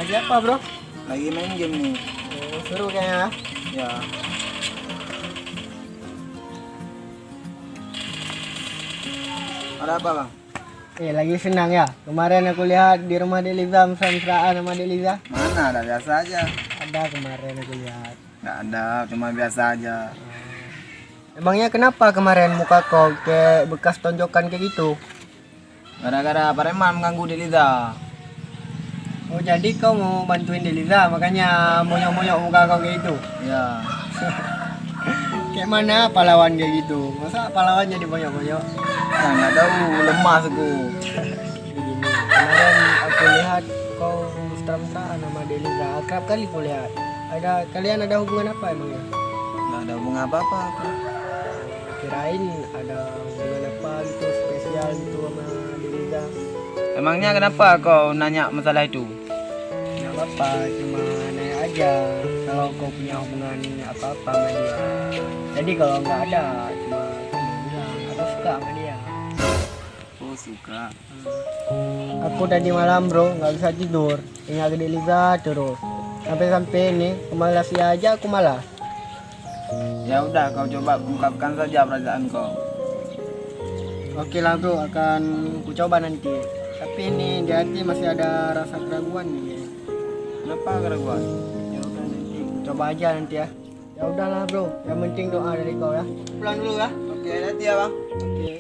Lagi apa bro? Lagi main game nih. Oh, seru kayaknya. Ya. Ada apa bang? Lagi senang ya. Kemarin aku lihat di rumah Deliza mesra-mesraan sama Deliza. Mana ada, biasa aja. Ada kemarin aku lihat. Nggak ada, cuma biasa aja. Emangnya kenapa kemarin muka kau kayak bekas tonjokan kayak gitu? Gara-gara preman mengganggu Deliza. Oh jadi kau mau bantuin Deliza makanya moyok-moyok muka kau kayak gitu? Ya. Kayak mana pahlawan kayak gitu? Masa pahlawan jadi moyok-moyok? Nah, nggak tahu, lemas aku. Begini. Kemarin aku lihat kau mesra-mesraan sama Deliza. Akrab kali aku lihat. Kalian ada hubungan apa emangnya? Nggak ada hubungan apa-apa aku. Kirain ada hubungan apa gitu spesial gitu sama Deliza. Emangnya kenapa kau nanya masalah itu? Nggak apa-apa, cuma nanya aja kalau kau punya hubungan apa-apa sama dia. Jadi kalau nggak ada, cuma bilang aku suka sama dia. Oh suka. Aku tadi malam bro nggak bisa tidur, ingat Deliza terus. Sampai ini kemalas aja aku malas. Ya udah, kau coba ungkapkan saja perasaan kau. Oke lah bro, akan ku coba nanti. Tapi ini di hati masih ada rasa keraguan nih. Kenapa keraguan? Ya udah nanti ku coba aja nanti ya. Ya udahlah bro, yang penting doa dari kau ya. Pulang dulu ya. Oke, nanti ya bang. Oke.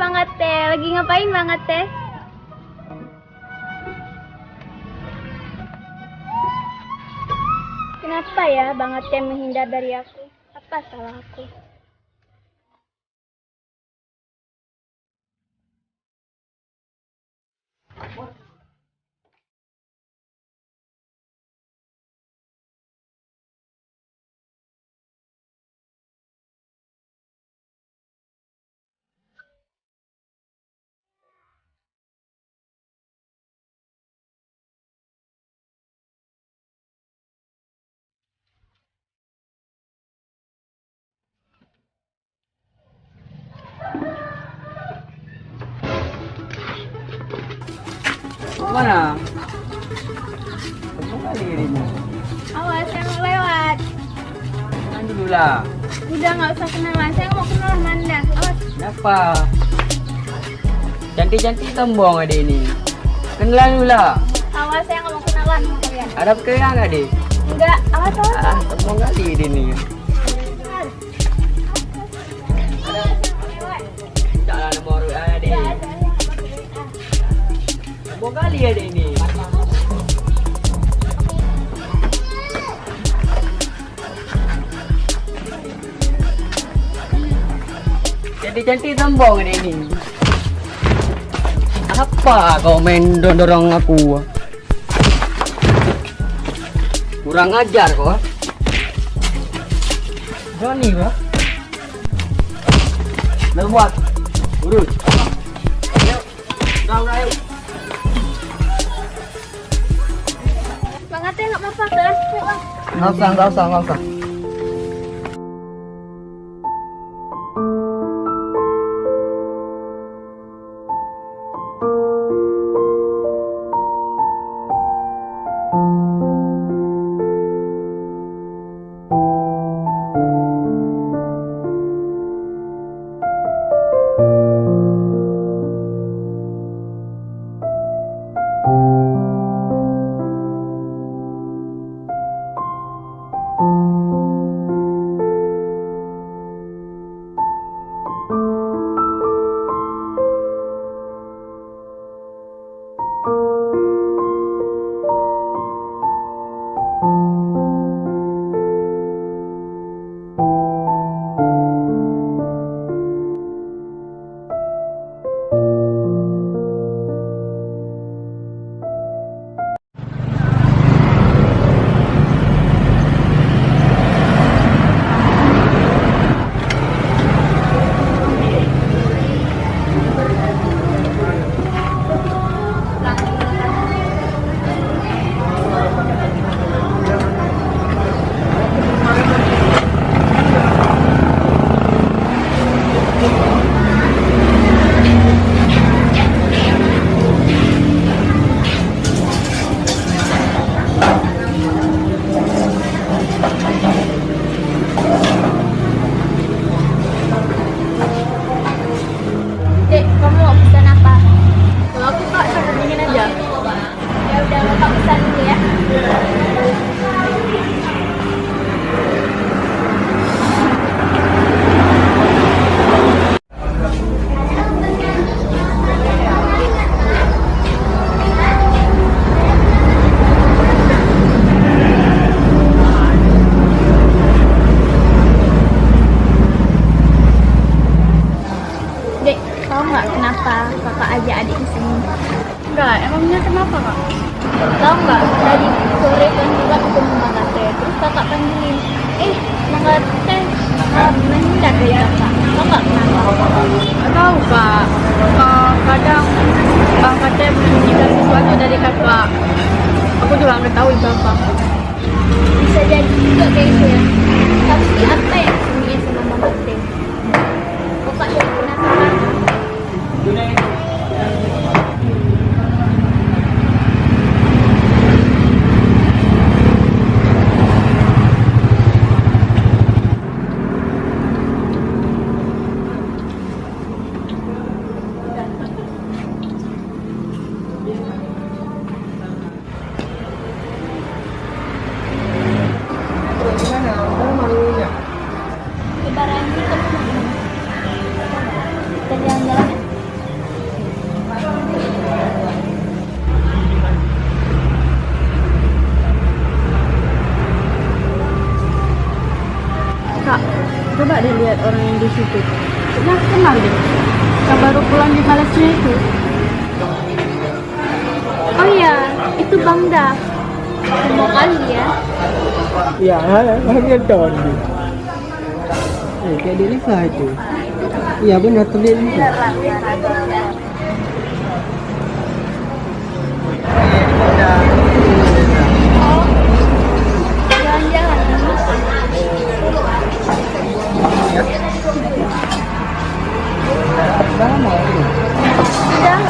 Bang Ate, lagi ngapain Bang Ate? Kenapa ya Bang Ate menghindar dari aku? Apa salah aku? Mana? Ketemu kali ini. Awas, saya mau lewat. Kenalan dulu lah. Udah nggak usah kenalan, saya mau kenalan Manda. Awas. Kenapa? Cantik-cantik tembong adik ini. Kenalan dulu lah. Awas, saya nggak mau kenalan sama kalian. Ada kenalan adik? Enggak, awas, awas. Tembong kali ini. Jangan nama orang adik. Tembong kali adik ini. Jadi cantik sombong ada ini. Apa kau main dorong aku? Kurang ajar kau. Johnny kau. Buat urus. Ayo, ayo. Bang Ate nggak apa-apa kan? Yuk, Bang. Nggak usah. Dek, kamu mau pesan apa? Kalau aku kak sangat dingin aja. Ya udah, bapak pesan dulu ya. Dek, tahu nggak kenapa kakak ajak adik ke sini? Enggak, emangnya kenapa kak? Tahu nggak, tadi sore kan juga ketemu Bang Ate, terus kakak panggilin, Bang Ate menghindar dari kakak. Tahu nggak kenapa? Nggak tahu kak, kadang Bang Ate menyembunyikan sesuatu dari kakak. Aku juga nggak tahu itu apa. Bisa jadi juga kayak gitu ya. Tapi apa yang disembunyiin sama Bang Ate? Kakak jadi penasaran. Lebaran kita jalan-jalan ya. Kak, coba deh lihat orang yang di situ. Kenal deh. Yang baru pulang di Malaysia itu. Oh iya, itu Bang Daf. Semua kali ya. Ya, hanya Doni. Kayak di Lisa itu. Iya benar tuh dia Lisa. Oh, jalan-jalan.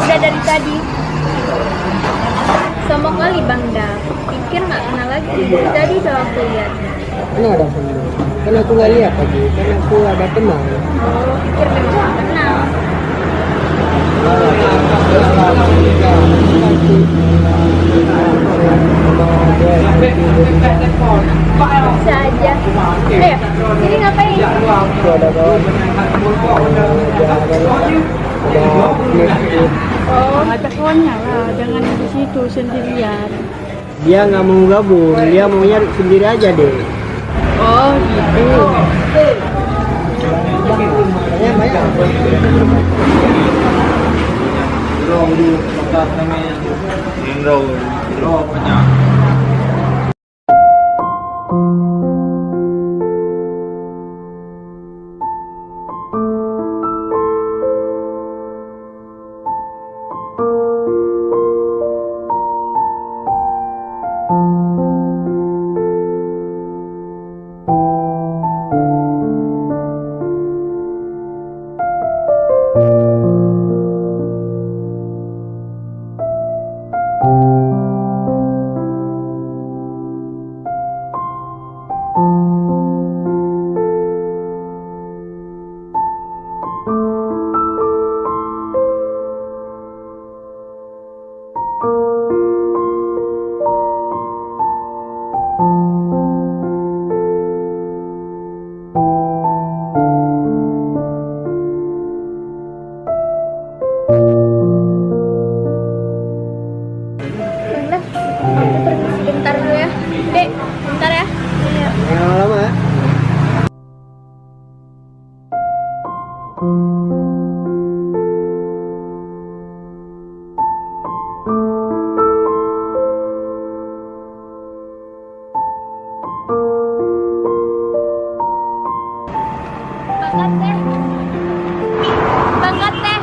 Udah dari tadi. Sombong kali Bang Daf. Pikir nggak kenal lagi. Tadi udah aku lihat. Ini ada sendiri. Kan aku nggak lihat lagi. Kan aku ada kenal. Oh, pikir memang nggak kenal. Bisa aja. Ini ngapain? Aku ada kawan. Oh, Ngajak kawannya lah, jangan di situ sendirian. Dia nggak mau gabung. Dia maunya sendiri aja deh. Oh gitu. Banyak Bang Dev, aku pergi sebentar dulu ya. Dek, bentar ya. Iya. Jangan lama ya. Banget deh. Banget deh.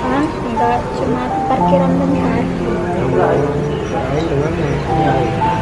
Ah, enggak, cuma parkiran bentar. Lain dengan